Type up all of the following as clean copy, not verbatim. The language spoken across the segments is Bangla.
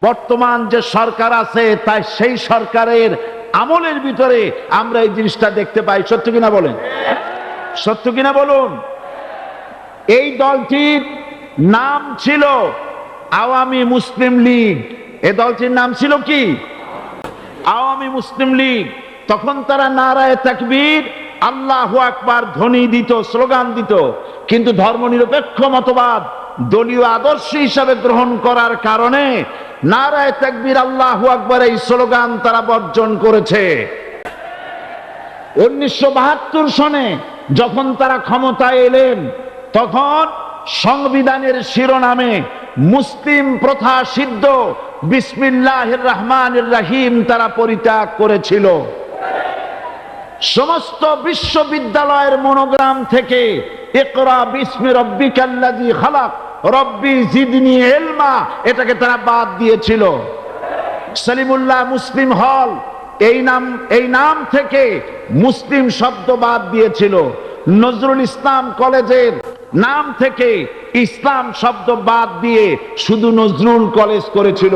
বর্তমান যে সরকার আছে তাই সেই সরকারের আমলের ভিতরে আমরা এই জিনিসটা দেখতে পাই। সত্য কিনা বলেন? সত্য কিনা বলুন? এই দলটির নাম ছিল আওয়ামী মুসলিম লীগ। এই দলটির নাম ছিল কি? আওয়ামী মুসলিম লীগ। তখন তারা নারায়ে তাকবীর, আল্লাহু আকবার ধ্বনি দিত, স্লোগান দিত, কিন্তু ধর্মনিরপেক্ষ মতবাদ দলীয় আদর্শ হিসাবে গ্রহণ করার কারণে নারায়ে তাকবীর, আল্লাহু আকবার এই স্লোগান তারা বর্জন করেছে। 1972 সনে যখন তারা ক্ষমতায় এলেন তখন সংবিধানের শিরোনামে মুসলিম প্রথা সিদ্ধ বিসমিল্লাহির রহমানির রহিম তারা পরিত্যাগ করেছিল। সমস্ত বিশ্ববিদ্যালয়ের মনোগ্রাম থেকে ইকরা বিসমি রব্বিকাল্লাযী খালাক রব্বি জিদনি ইলমা এটাকে তারা বাদ দিয়েছিল। সলিমুল্লাহ মুসলিম হল এই নাম থেকে মুসলিম শব্দ বাদ দিয়েছিল। নজরুল ইসলাম কলেজের নাম থেকে ইসলাম শব্দ বাদ দিয়ে শুধু নজরুল কলেজ করেছিল।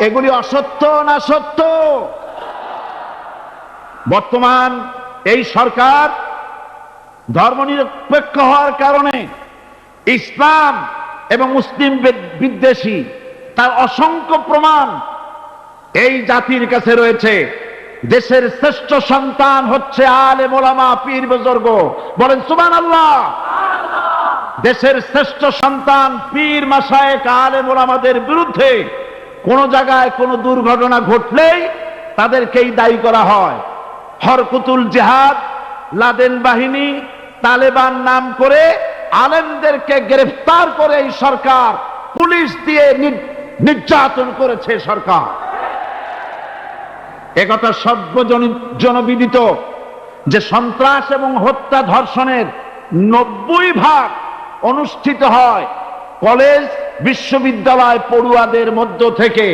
এগুলি অসত্য না সত্য? বর্তমান এই সরকার ধর্মনিরপেক্ষ হওয়ার কারণে ইসলাম এবং মুসলিম বিদ্বেষী তার অসংখ্য প্রমাণ এই জাতির কাছে রয়েছে। দেশের শ্রেষ্ঠ সন্তান হচ্ছে আলেম ওলামা পীর বুজুর্গ, বলেন সুবহানাল্লাহ। দেশের শ্রেষ্ঠ সন্তান পীর মাশায়েখ আলেম ওলামাদের বিরুদ্ধে কোন জায়গায় কোন দুর্ঘটনা ঘটলেই তাদেরকেই দায়ী করা হয়। হরকুতুল জিহাদ, লাদেন বাহিনী, তালেবান নাম করে আলেমদেরকে গ্রেফতার করে এই সরকার পুলিশ দিয়ে নির্যাতন করেছে সরকার। একথা সর্বজনবিদিত যে সন্ত্রাস এবং হত্যা ধর্ষণের 90% অনুষ্ঠিত হয় কলেজ বিশ্ববিদ্যালয় পড়ুয়াদের মধ্য থেকে।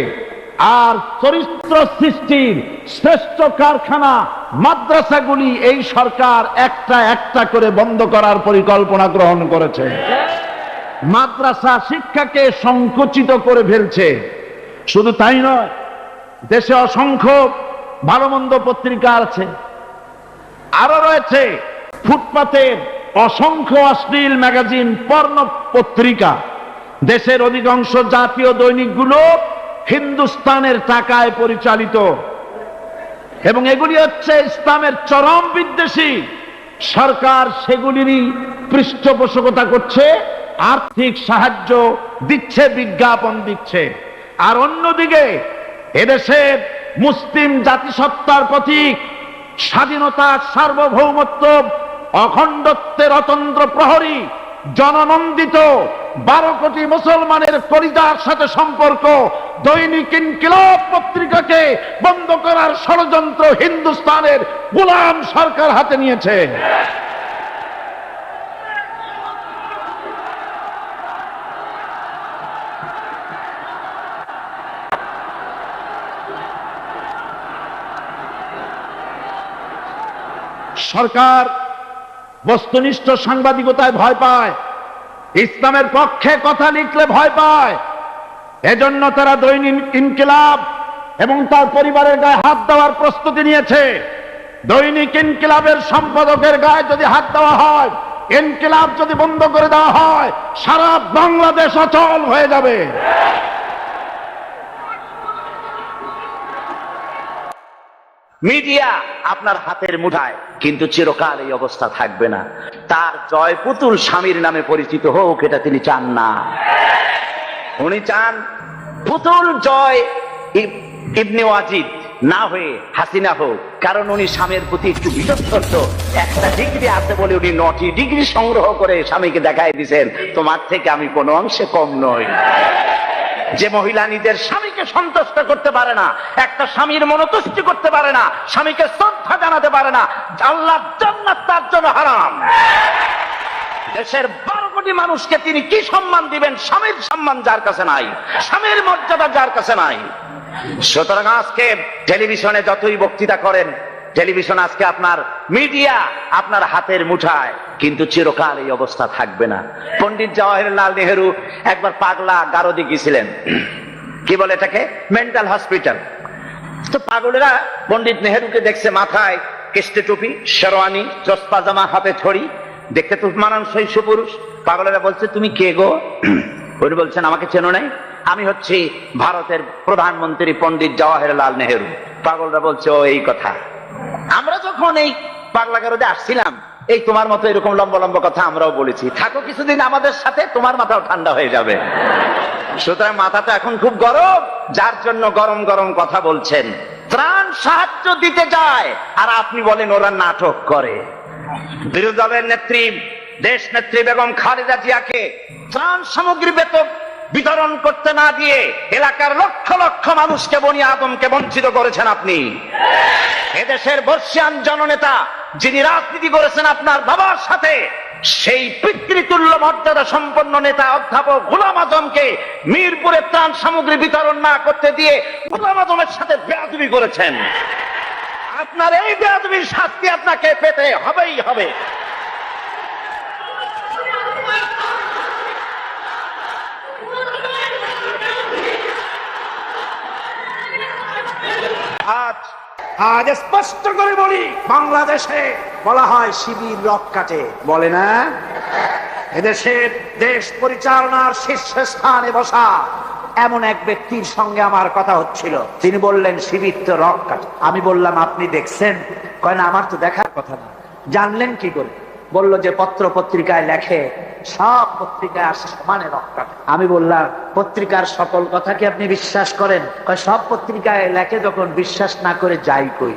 আর চরিত্র সৃষ্টির শ্রেষ্ঠ কারখানা মাদ্রাসাগুলি এই সরকার একটা একটা করে বন্ধ করার পরিকল্পনা গ্রহণ করেছে। মাদ্রাসা শিক্ষাকে সংকুচিত করে ফেলছে। শুধু তাই নয়, দেশে অসংখ্য ভালো মন্দ পত্রিকা আছে, আরো রয়েছে ফুটপাতের অসংখ্য অশ্লীল ম্যাগাজিন, পর্ণ পত্রিকা। দেশের অধিকাংশ জাতীয় দৈনিকগুলো হিন্দুস্তানের টাকায় পরিচালিত এবং এগুলি হচ্ছে ইসলামের চরম বিদ্বেষী। সরকার সেগুলিরই পৃষ্ঠপোষকতা করছে, আর্থিক সাহায্য দিচ্ছে, বিজ্ঞাপন দিচ্ছে। আর অন্যদিকে এদেশের মুসলিম জাতিসত্তার প্রতীক, স্বাধীনতা, সার্বভৌমত্ব, অখণ্ডত্বের অতন্ত্র প্রহরী, জননন্দিত 12 কোটি মুসলমানের কলিজার সাথে সম্পর্ক দৈনিক ইনকিলাব পত্রিকাকে বন্ধ করার ষড়যন্ত্র হিন্দুস্তানের গোলাম সরকার হাতে নিয়েছে। সরকার বস্তুনিষ্ঠ সাংবাদিকতায় ভয় পায়, ইসলামের পক্ষে কথা লিখলে ভয় পায়। এজন্য তারা দৈনিক ইনকিলাব এবং তার পরিবারের গায়ে হাত দেওয়ার প্রস্তুতি নিয়েছে। দৈনিক ইনকিলাবের সম্পাদকের গায়ে যদি হাত দেওয়া হয়, ইনকিলাব যদি বন্ধ করে দেওয়া হয়, সারা বাংলাদেশ অচল হয়ে যাবে। মিডিয়া আপনার হাতের মুঠায়, কিন্তু চিরকাল এই অবস্থা থাকবে না। তার জয় পুতুল স্বামীর নামে পরিচিত হোক, এটা তিনি চান না। উনি চান পুতুল জয় ইবনে ওয়াজিদ না হয়ে হাসিনা হোক, কারণ উনি স্বামীর প্রতি একটু বিচক্ষণ। একটা ডিগ্রি আছে বলে উনি 9টি ডিগ্রি সংগ্রহ করে স্বামীকে দেখাই দিয়েছেন, তোমার থেকে আমি কোনো অংশে কম নই। যে মহিলা নিজের স্বামীকে সন্তুষ্ট করতে পারে না, একটা স্বামীর মনোতুষ্টি করতে পারে না, স্বামীকে শ্রদ্ধা জানাতে পারে না, আল্লাহর জান্নাত তার জন্য হারাম। দেশের 12 কোটি মানুষকে তিনি কি সম্মান দিবেন? স্বামীর সম্মান যার কাছে নাই, স্বামীর মর্যাদা যার কাছে নাই। সুতরাং আজকে টেলিভিশনে যতই বক্তৃতা করেন, টেলিভিশন আজকে আপনার মিডিয়া আপনার হাতের মুঠায়, কিন্তু চিরকাল এই অবস্থা থাকবে না। পণ্ডিত জওয়াহরলাল নেহেরু একবার পাগলা গারদে গিয়েছিলেন। কি বলে এটাকে, মেন্টাল হসপিটাল। তো পাগলেরা পণ্ডিত নেহেরুকে দেখছে মাথায় কেস্টে টুপি, শেরওয়ানি, চোস পাজামা, হাতে ছড়ি, দেখতে তো মানানসই সুপুরুষ। পাগলেরা বলছে তুমি কে গো? উনি বলছেন আমাকে চেনো নাই, আমি হচ্ছি ভারতের প্রধানমন্ত্রী পণ্ডিত জওয়াহরলাল নেহেরু। পাগলরা বলছে ও এই কথা। আমরা যখন এই পাগলা গারদে আসছিলাম, এই তোমার মতো এরকম লম্বা লম্বা কথা আমরাও বলেছি, থাকো কিছুদিন আমাদের সাথে, তোমার মাথাও ঠান্ডা হয়ে যাবে। সুতরাং মাথাটা এখন খুব গরম, যার জন্য গরম গরম কথা বলছেন। ত্রাণ সাহায্য দিতে যায় আর আপনি বলেন ওরা নাটক করে। বিরোধী দলের নেত্রী, দেশ নেত্রী বেগম খালেদা জিয়াকে ত্রাণ সামগ্রী বিতরণ করতে না দিয়ে এলাকার লক্ষ লক্ষ মানুষকে, বনি আদমকে বঞ্চিত করেছেন আপনি। এদেশের বর্ষিয়ান জননেতা যিনি রাজনীতি করেছেন আপনার বাবার সাথে, সেই পিতৃতুল্য মর্যাদা সম্পন্ন নেতা অধ্যাপক গোলাম আজমকে মিরপুরে ত্রাণ সামগ্রী বিতরণ না করতে দিয়ে গোলাম আজমের সাথে বেয়াদবি করেছেন। আপনার এই বেয়াদবির শাস্তি আপনাকে পেতে হবেই হবে। আজ স্পষ্ট করে বলি, বাংলাদেশে বলা হয় শিবির রক কাটে, বলে না? এদেশের দেশ পরিচালনার শীর্ষস্থানে বসা এমন এক ব্যক্তির সঙ্গে আমার কথা হচ্ছিল। তিনি বললেন শিবির তো রক কাটে। আমি বললাম আপনি দেখছেন? কয় না, আমার তো দেখার কথা না। জানলেন কি করে? বলল যে পত্র পত্রিকায় লেখে, সব পত্রিকায় আসে সমানে রক কাটে। আমি বললাম পত্রিকার সকল কথা কি আপনি বিশ্বাস করেন? সব পত্রিকায় লেখে, যখন বিশ্বাস না করে যাই কই।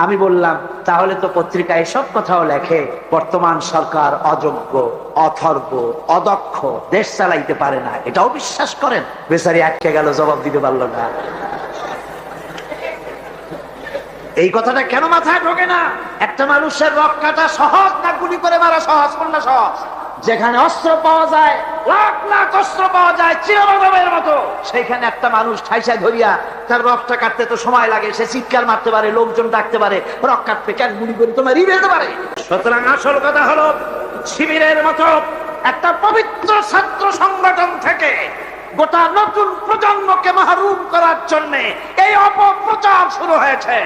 আমি বললাম তাহলে তো পত্রিকায় সব কথাও লেখে বর্তমান সরকার অযোগ্য, অথর্ব, অদক্ষ, দেশ চালাইতে পারে না, এটাও বিশ্বাস করেন? বেচারি আটকে গেল, জবাব দিতে পারলো না। এই কথাটা কেন মাথায় ঢোকে না? একটা মানুষের রক কাটা সহজ না গুলি করে মারা সহজ? কোনটা সহজ? যেখানে অস্ত্র পাওয়া যায়, লাখ লাখ অস্ত্র পাওয়া যায় চিরবাবের মতো, সেইখানে একটা মানুষ ঠাইসা ধরিয়া তার রকটা কাটতে তো সময় লাগে। সে চিৎকার মারতে পারে, লোকজন ডাকতে পারে, রক কাটতে কেন গুলি করে তোমার বেরোতে পারে। সুতরাং আসল কথা হলো, শিবিরের মতো একটা পবিত্র ছাত্র সংগঠন থেকে গোটা নতুন প্রজন্মকে মাহরুম করার জন্য এই অপপ্রচার শুরু হয়েছে।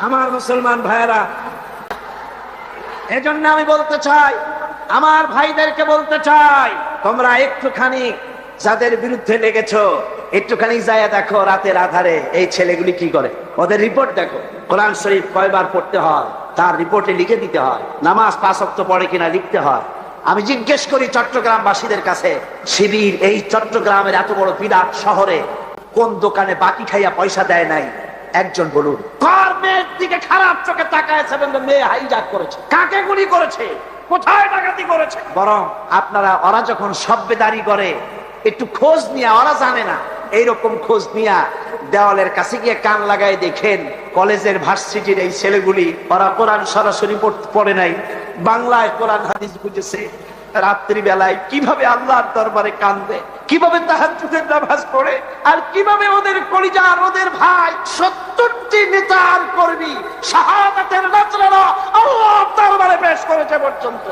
আমার মুসলমান ভাইয়েরা, এজন্য আমি বলতে চাই, আমার ভাইদেরকে বলতে চাই, তোমরা একটুখানি যাদের বিরুদ্ধে লেগেছো, একটুখানি যায় দেখো রাতের আধারে এই ছেলেগুলি কি করে, ওদের রিপোর্ট দেখো। কোরআন শরীফ কয়বার পড়তে হয় তার রিপোর্টে লিখে দিতে হয়, নামাজ 5 ওয়াক্ত পড়ে কিনা লিখতে হয়। আমি জিজ্ঞেস করি চট্টগ্রামবাসীদের কাছে, শিবির এই চট্টগ্রামের এত বড় বিরাট শহরে কোন দোকানে বাকি খাইয়া পয়সা দেয় নাই? একজন বলুন। কার মেয়ের দিকে খারাপ চোখে তাকায়ছে? মেয়ে হাইজাক করেছে, কাকে গুলি করেছে, কোথায় ডাকাতি করেছে? বরং আপনারা, ওরা যখন সভ্যদারি করে একটু খোঁজ নিয়ে, ওরা জানে না, এইরকম খোঁজ নিয়ে দেওয়ালের কাছে গিয়ে কান লাগায় দেখেন কলেজের ভার্সিটির এই ছেলেগুলি, ওরা কোরআন সরাসরি পড়ে নাই, বাংলায় কোরআন হাদিস বুঝেছে। রাত্রি বেলায় কিভাবে আল্লাহর দরবারে কান্দে, কিভাবে তাহাজ্জুদের নামাজ পড়ে, আর কিভাবে ওদের কলিজার, ওদের ভাই 70টি নেতার কর্মী শাহাদাতের নাজরানা আল্লাহর দরবারে পেশ করেছে পর্যন্ত।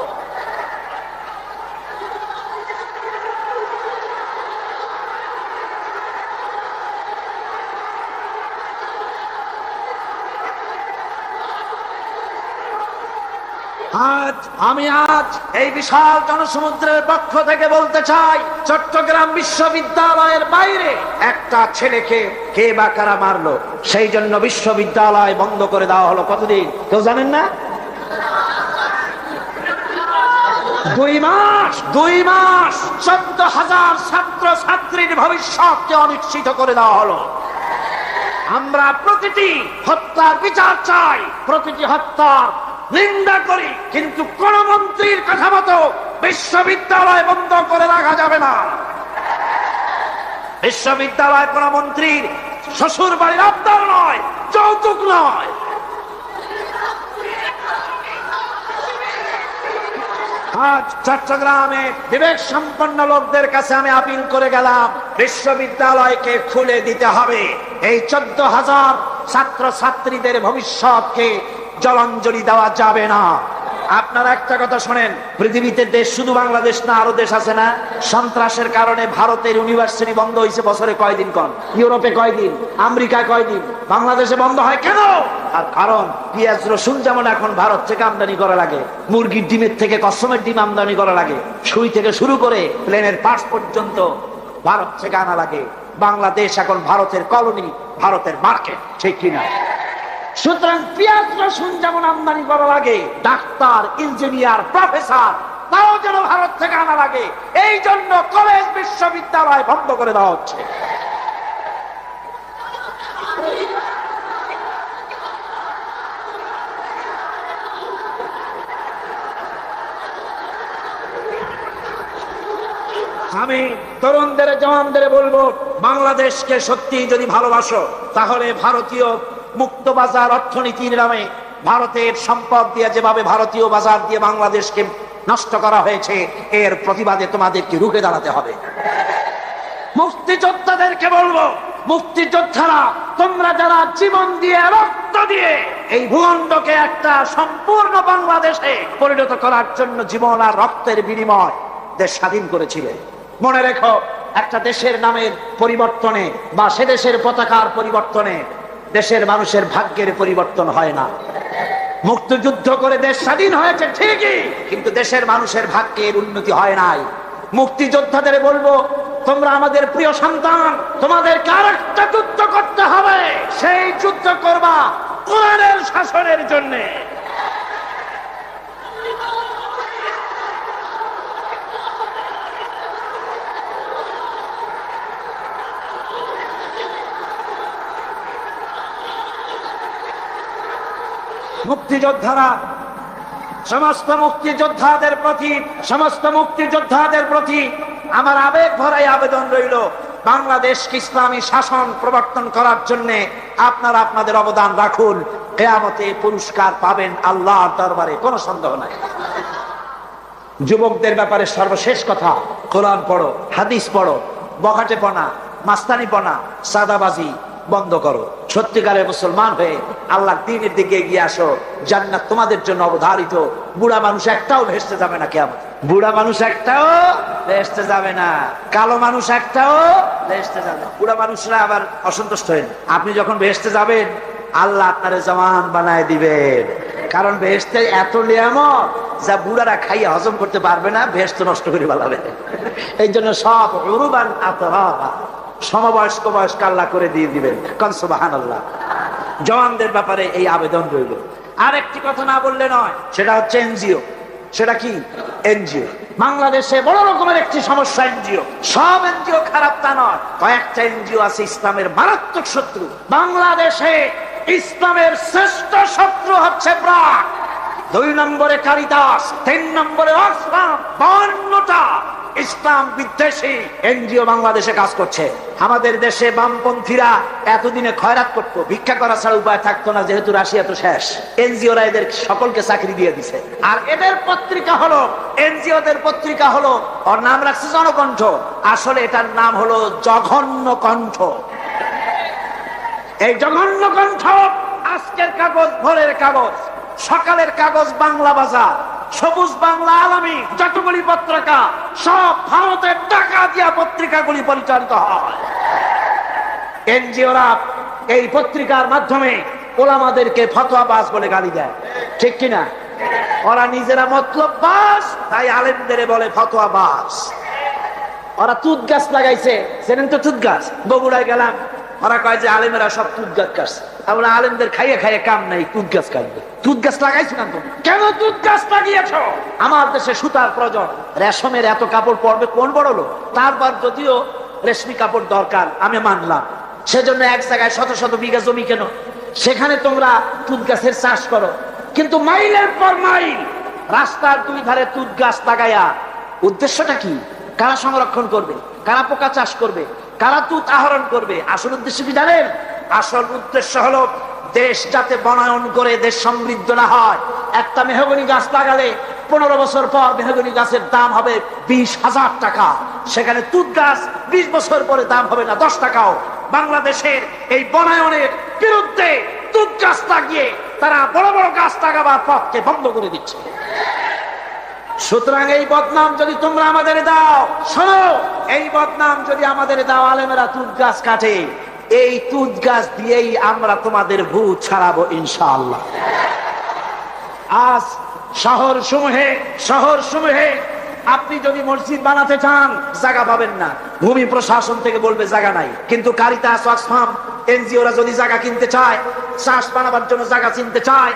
আমি আজ এই বিশাল জনসমুদ্রের পক্ষ থেকে বলতে চাই, চট্টগ্রাম বিশ্ববিদ্যালয়ের বাইরে একটা ছেলেকে কে বা কারা মারলো, সেই জন্য বিশ্ববিদ্যালয় বন্ধ করে দেওয়া হলো। কতদিন কেউ জানেন না? 2 মাস। 14,000 ছাত্র ছাত্রীর ভবিষ্যৎকে অনিশ্চিত করে দেওয়া হলো। আমরা প্রতিটি হত্যার বিচার চাই, প্রতিটি হত্যার নিন্দা করি, কিন্তু কোন মন্ত্রীর কথা মতো বিশ্ববিদ্যালয় বন্ধ করে রাখা যাবে না। বিশ্ববিদ্যালয় কোন মন্ত্রীর শ্বশুর বাড়ির আবদার নয়, যৌতুক নয়। আজ চট্টগ্রামে বিবেক সম্পন্ন লোকদের কাছে আমি আপিল করে গেলাম, বিশ্ববিদ্যালয়কে খুলে দিতে হবে। এই 14,000 ছাত্র ছাত্রীদের ভবিষ্যৎকে জলাঞ্জলি দেওয়া যাবে না। আপনারা একটা কথা শোনেন, পৃথিবীতে দেশ শুধু বাংলাদেশ না, আরো দেশ আছে না? সন্ত্রাসের কারণে ভারতের ইউনিভার্সিটি বন্ধ হয়েছে বছরে কয়দিন? কন ইউরোপে কয়দিন, আমেরিকায় কয়দিন, বাংলাদেশে বন্ধ হয় কেন? আর কারণ পেঁয়াজ রসুন যেমন এখন ভারত থেকে আমদানি করা লাগে, মুরগির ডিমের থেকে কসমের ডিম আমদানি করা লাগে, সুই থেকে শুরু করে প্লেনের পার্টস পর্যন্ত ভারত থেকে আনা লাগে। বাংলাদেশ এখন ভারতের কলোনি, ভারতের মার্কেট, ঠিক কিনা? সুতরাং পেঁয়াজ রসুন যেমন আমদানি করা লাগে, ডাক্তার, ইঞ্জিনিয়ার, প্রফেসর তাও যেন ভারত থেকে আনা লাগে। এই জন্য কলেজ বিশ্ববিদ্যালয় বন্ধ করে দেওয়া হচ্ছে। আমি তরুণদের, জওয়ানদের বলবো, বাংলাদেশকে সত্যি যদি ভালোবাসো তাহলে ভারতীয় মুক্ত বাজার অর্থনীতির নামে ভারতের সম্পদ দিয়ে যেভাবে ভারতীয় বাজার দিয়ে বাংলাদেশকে নষ্ট করা হয়েছে, এর প্রতিবাদে তোমাদেরকে রুখে দাঁড়াতে হবে। মুক্তিযোদ্ধাদেরকে বলবো, মুক্তিযোদ্ধারা তোমরা যারা জীবন দিয়ে, রক্ত দিয়ে এই ভূখণ্ডকে একটা সম্পূর্ণ বাংলাদেশে পরিণত করার জন্য জীবন আর রক্তের বিনিময় দেশ স্বাধীন করেছিলে, মনে রেখো একটা দেশের নামের পরিবর্তনে বা সে দেশের পতাকার পরিবর্তনে দেশের মানুষের ভাগ্যের পরিবর্তন হয় না। মুক্তিযুদ্ধ করে দেশ স্বাধীন হয়েছে ঠিকই, কিন্তু দেশের মানুষের ভাগ্যের উন্নতি হয় নাই। মুক্তিযোদ্ধাদের বলবো, তোমরা আমাদের প্রিয় সন্তান, তোমাদেরকে আরেকটা যুদ্ধ করতে হবে। সেই যুদ্ধ করবা কোরআনের শাসনের জন্য। মুক্তিযোদ্ধারা, সমস্ত মুক্তিযোদ্ধাদের প্রতি আমার আবেগ ভরাই আবেদন রইল, বাংলাদেশকে ইসলামী শাসন প্রবর্তন করার জন্য আপনারা আপনাদের অবদান রাখুন। কিয়ামতে পুরস্কার পাবেন আল্লাহর দরবারে, কোনো সন্দেহ নাই। যুবকদের ব্যাপারে সর্বশেষ কথা, কোরআন পড়ো, হাদিস পড়ো, বখাটেপনা, মাস্তানিপনা, সাদাবাজি বন্ধ করো। সত্যিকারের মুসলমান হয়ে আল্লাহর দ্বীনের দিকে এগিয়ে আসো। জান্নাত তোমাদের জন্য অবধারিত। বুড়া মানুষ একটাও ভেস্তে যাবে না কিয়ামতে। বুড়া মানুষ একটাও ভেস্তে যাবে না, কালো মানুষ একটাও ভেস্তে যাবে না। বুড়া মানুষরা আবার অসন্তুষ্ট হন। আপনি যখন ভেস্তে যাবেন, আল্লাহ আপনারে জওয়ান বানায় দিবেন। কারণ ভেস্তে এত নিয়ামত যা বুড়ারা খাইয়া হজম করতে পারবে না, ভেস্ত নষ্ট করে ফেলাবে। এই জন্য সব উরুবান আতরাবা, সমবয়স্ক বয়স্ক আল্লাহ করে দিয়ে দিবেন। কারণ সুবহানাল্লাহ। জওয়ানদের ব্যাপারে এই আবেদন রইল। আর একটি কথা না বললে নয়, সেটা হচ্ছে এনজিও। সেটা কি? এনজিও। বাংলাদেশে বড় রকমের একটি সমস্যা এনজিও। সব এনজিও খারাপ তা নয়, কয়েকটা এনজিও আছে ইসলামের মারাত্মক শত্রু। বাংলাদেশে ইসলামের শ্রেষ্ঠ শত্রু হচ্ছে ব্র্যাক, 2 নম্বরে কারিতাস, 3 নম্বরে অক্সফাম। 52টা ইসলাম বিদ্বেষী এনজিও বাংলাদেশে কাজ করছে। আমাদের দেশে বামপন্থীরা এতদিনে খয়রাত করতো, ভিক্ষা করা ছাড়া উপায় থাকতো না, যেহেতু রাশিয়া তো শেষ। এনজিওরা এদের সকলকে চাকরি দিয়ে দিছে। আর এদের পত্রিকা হলো, এনজিওদের পত্রিকা হলো, ওর নাম রাখছে জনকণ্ঠ, আসলে এটার নাম হলো জঘন্য কণ্ঠ। এই জঘন্য কণ্ঠ আজকের কাগজ, ভোরের কাগজ, সকালের কাগজ, বাংলা বাজার, সবুজ বাংলা, আলামী, যতগুলি পত্রিকা সব ভারতের টাকা দিয়া পত্রিকাগুলি পরিচালিত হয়। এনজিওরা এই পত্রিকার মাধ্যমে ওলামাদেরকে ফতোয়াবাজ বলে গালি দেয়, ঠিক কিনা? ওরা নিজেরা মতলববাজ, তাই আলেমদের বলে ফতোয়াবাজ। ওরা তুত গাছ লাগাইছে, সেদিন তো তুত গাছ, বগুড়ায় গেলাম, ওরা কয় যে আলেমেরা সব তুত গাছ কাটছে। আমরা আলেমদের খাইয়ে খাইয়ে কাম নাই, তুত গাছ কাটবে। তুত গাছ লাগাইছো না তুমি? কেন তুত গাছ লাগিয়েছ? আমার দেশে সুতার প্রয়োজন, রেশমের এত কাপড় পরবে কোন বড় লোক? তারপর যদিও রেশমি কাপড় দরকার, আমি মানলাম, সেজন্য এক জায়গায় শত শত বিঘা জমি কেন, সেখানে তোমরা তুত গাছের চাষ করো। কিন্তু মাইলের পর মাইল রাস্তার 2 ধারে তুত গাছ লাগাইয়া উদ্দেশ্যটা কি? কারা সংরক্ষণ করবে? কারা পোকা চাষ করবে? কারা তুত আহরণ করবে? আসল উদ্দেশ্য কি জানেন? আসল উদ্দেশ্য হলো দেশ যাতে বনায়ন করে দেশ সমৃদ্ধ না হয়। একটা মেহগনি গাছ লাগালে 15 বছর পর মেহগনি গাছের দাম হবে 20,000 টাকা, সেখানে তুত গাছ 20 বছর পরে দাম হবে না 10 টাকাও। বাংলাদেশের এই বনায়নের বিরুদ্ধে তুত গাছ লাগিয়ে তারা বড় বড় গাছ লাগাবার পথকে বন্ধ করে দিচ্ছে। সুতরাং এই বদনাম যদি তোমরা আমাদের দাও, শোনো, এই বদনাম যদি আমাদের দাও, আলেমেরা তুত গাছ কাটে, এই তুত গাছ দিয়েই আমরা তোমাদের ভূত ছাড়াবো ইনশাআল্লাহ। আজ শহর সমূহে আপনি যদি মসজিদ বানাতে চান জায়গা পাবেন না, ভূমি প্রশাসন থেকে বলবে জায়গা নাই। কিন্তু কারিতাস, অক্সফাম, এনজিওরা যদি জায়গা কিনতে চায়, চাষ বানাবার জন্য জায়গা কিনতে চায়,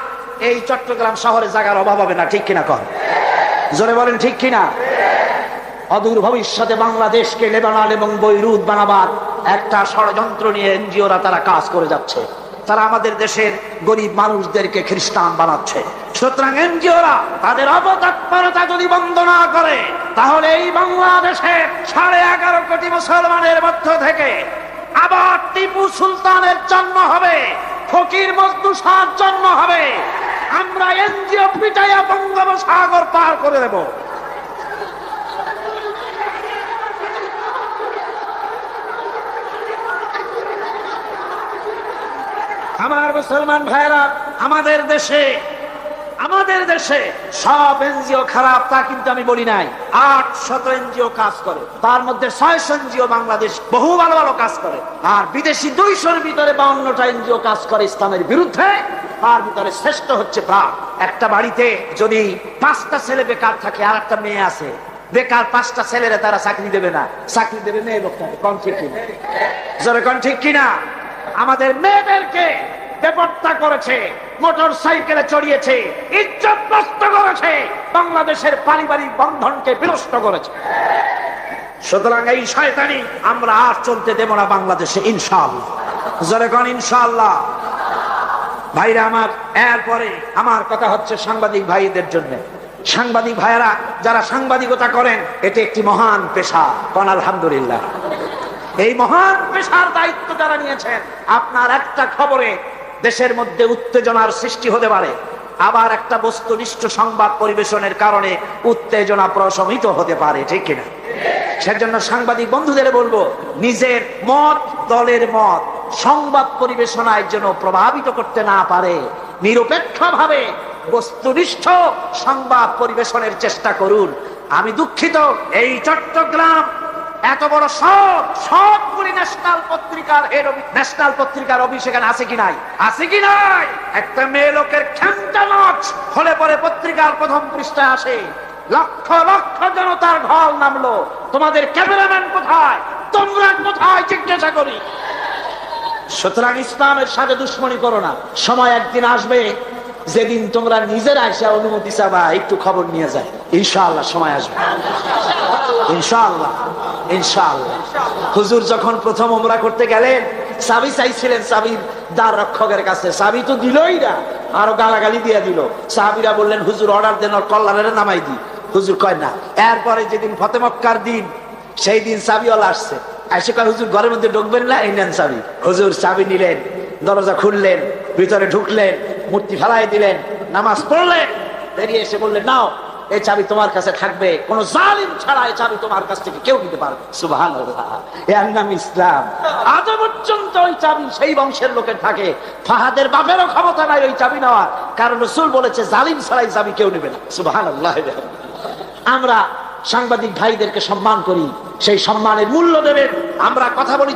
এই চট্টগ্রাম শহরে জায়গার অভাব হবে না। ঠিক কিনা কর? জোরে বলেন ঠিক কিনা? অদূর ভবিষ্যতে বাংলাদেশকে লেবানন এবং বৈরুত বানাবার একটা ষড়যন্ত্র নিয়ে এনজিওরা তারা কাজ করে যাচ্ছে। তারা আমাদের দেশের গরিব মানুষদেরকে খ্রিস্টান বানাচ্ছে। সুতরাং এনজিওরা তাদের অপতৎপরতা যদি বন্ধ না করে, তাহলে এই বাংলাদেশে 11.5 কোটি মুসলমানের মধ্য থেকে আবার টিপু সুলতানের জন্ম হবে, ফকির মজনু শাহর জন্ম হবে। আমরা এনজিও পিটাইয়া বঙ্গোপসাগর পার করে দেব। আমার মুসলমান ভাইরা, আমাদের দেশে সব এনজিও খারাপ তা কিন্তু আমি বলি নাই। 800 এনজিও কাজ করে, তার মধ্যে 600 এনজিও বাংলাদেশ বহু ভালো ভালো কাজ করে, আর বিদেশি 200-র ভিতরে 52টা এনজিও কাজ করে ইসলামের বিরুদ্ধে। তার ভিতরে শ্রেষ্ঠ হচ্ছে প্রাণ। একটা বাড়িতে যদি 5টা ছেলে বেকার থাকে আর একটা মেয়ে আছে, বেকার 5টা ছেলেরা তারা চাকরি দেবে না, চাকরি দেবে মেয়ে লোকটাকে। কোন ঠিক কিনা? জোরে কোন ঠিক কিনা? আমাদের মেয়েদেরকে বেপরোয়া করেছে, মোটর সাইকেলে চড়িয়েছে, ইজ্জত নষ্ট করেছে, বাংলাদেশের পারিবারিক বন্ধনকে বিনষ্ট করেছে। সুতরাং এই শয়তানি আমরা আর চলতে দেব না বাংলাদেশে ইনশাআল্লাহ। জোরে কোন ইনশাআল্লাহ। ভাইরা আমার, এরপরে আমার কথা হচ্ছে সাংবাদিক ভাইদের জন্য। সাংবাদিক ভাইরা যারা সাংবাদিকতা করেন, এটি একটি মহান পেশা। কোন আলহামদুলিল্লাহ। এই মহান পেশার দায়িত্ব যারা নিয়েছেন, আপনার একটা খবরে দেশের মধ্যে উত্তেজনার সৃষ্টি হতে পারে, আবার একটা বস্তুনিষ্ঠ সংবাদ পরিবেশনের কারণে উত্তেজনা প্রশমিত হতে পারে। ঠিক কিনা? সেজন্য সাংবাদিক বন্ধুদের বলবো, নিজের মত, দলের মত সংবাদ পরিবেশনায় যেন প্রভাবিত করতে না পারে, নিরপেক্ষভাবে বস্তুনিষ্ঠ সংবাদ পরিবেশনের চেষ্টা করুন। আমি দুঃখিত, এই চট্টগ্রাম এত বড় সবগুলি ন্যাশনাল পত্রিকার অফিস এখানে আছে কি নাই? আছে কি নাই? একটা মেয়ে লোকের খেমটা নাচ হলে পরে পত্রিকার প্রথম পৃষ্ঠায় আসে, লক্ষ লক্ষ জনতার ঢল নামলো। তোমাদের ক্যামেরাম্যান কোথায়? তোমরা কোথায়? জিজ্ঞাসা করি। সুতরাং ইসলামের সাথে দুশ্মনী করো না। সময় একদিন আসবে যেদিন তোমরা নিজের আইসা অনুমতি চাবা একটু খবর নিয়ে যায়। ইনশাআল্লাহ সময় আসবে, ইনশাআল্লাহ ইনশাআল্লাহ। হুজুর যখন প্রথম উমরা করতে গেলেন, চাবি চাইছিলেন চাবির দ্বার রক্ষকের কাছে, চাবি তো দিলই না, আরো গালাগালি দিয়ে দিল। সাহাবীরা বললেন, হুজুর অর্ডার দেন, ওর কল্লারে নামাই দি। হুজুর কয় না। এরপরে যেদিন ফতে মক্কার দিন, সেই দিন চাবিওয়ালা আসছে, এসে কয়, হুজুর ঘরের মধ্যে ঢুকবেন না, এই নেন চাবি। হুজুর চাবি নিলেন, দরজা খুললেন, ভিতরে ঢুকলেন, মূর্তি ফেলাই দিলেন, নামাজ পড়লেন, বেরিয়ে এসে বললেন, নাও এই চাবি তোমার কাছে থাকবে, কোন জালিম ছাড়া এই চাবি তোমার কাছ থেকে কেউ নিতে পারবে। সুবহানাল্লাহ, এর নাম ইসলাম। আজ পর্যন্ত ওই চাবি সেই বংশের লোকের থাকে। ফাহাদের বাপেরও ক্ষমতা নাই ওই চাবি নেওয়ার, কারণ রাসূল বলেছে জালিম ছাড়াই চাবি কেউ নেবে না। সুবহানাল্লাহ। আমরা সাংবাদিক ভাইদেরকে সম্মান করি, সেই সম্মানের মূল্য দেবেন। আমরা কথা বলি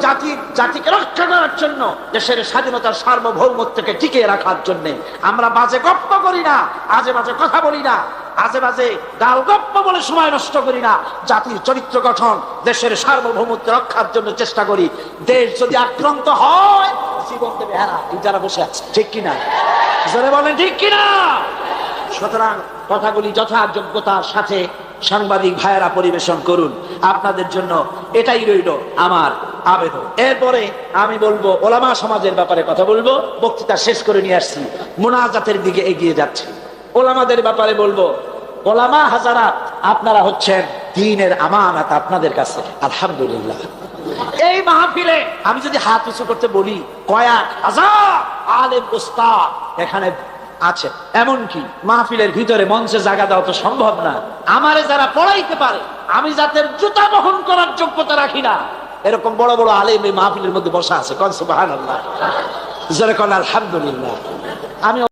জাতিকে রক্ষা করার জন্য, দেশের স্বাধীনতার সার্বভৌমত্বকে টিকিয়ে রাখার জন্য। আমরা বাজে গপ্প করি না, আজে বাজে কথা বলি না, আজে বাজে গাল গপ্প বলে সময় নষ্ট করি না। জাতির চরিত্র গঠন, দেশের সার্বভৌমত্ব রক্ষার জন্য চেষ্টা করি। দেশ যদি আক্রান্ত হয়, জীবন দেবে হারা যারা বসে আছে। ঠিক কিনা? জোরে বলেন ঠিক কিনা? সুতরাং কথাগুলি যথাযোগ্যতার সাথে সাংবাদিক ভাইয়েরা পরিবেশন করুন। আপনাদের জন্য এটাই রইল আমার আবেদন। এরপরে আমি বলবো, ওলামা সমাজের ব্যাপারে কথা বলবো। বক্তৃতা শেষ করে নিয়ে আসছি, মুনাজাতের দিকে এগিয়ে যাচ্ছি। ওলামাদের ব্যাপারে বলবো, ওলামা হাজারাত, আপনারা হচ্ছেন দ্বীনের আমানত আপনাদের কাছে। আলহামদুলিল্লাহ, এই মাহফিলে আমি যদি হাত উঁচু করতে বলি, কয়েক হাজার আলেম উস্তাদ এখানে আছে। এমনকি মাহফিলের ভিতরে মঞ্চে জায়গা দেওয়া তো সম্ভব না। আমারে যারা পড়াইতে পারে, আমি যাদের জুতা বহন করার যোগ্যতা রাখি না, এরকম বড় বড় আলেম এই মাহফিলের মধ্যে বসা আছে। কোন সুবহানাল্লাহ, জোরে কোন আলহামদুলিল্লাহ। আমি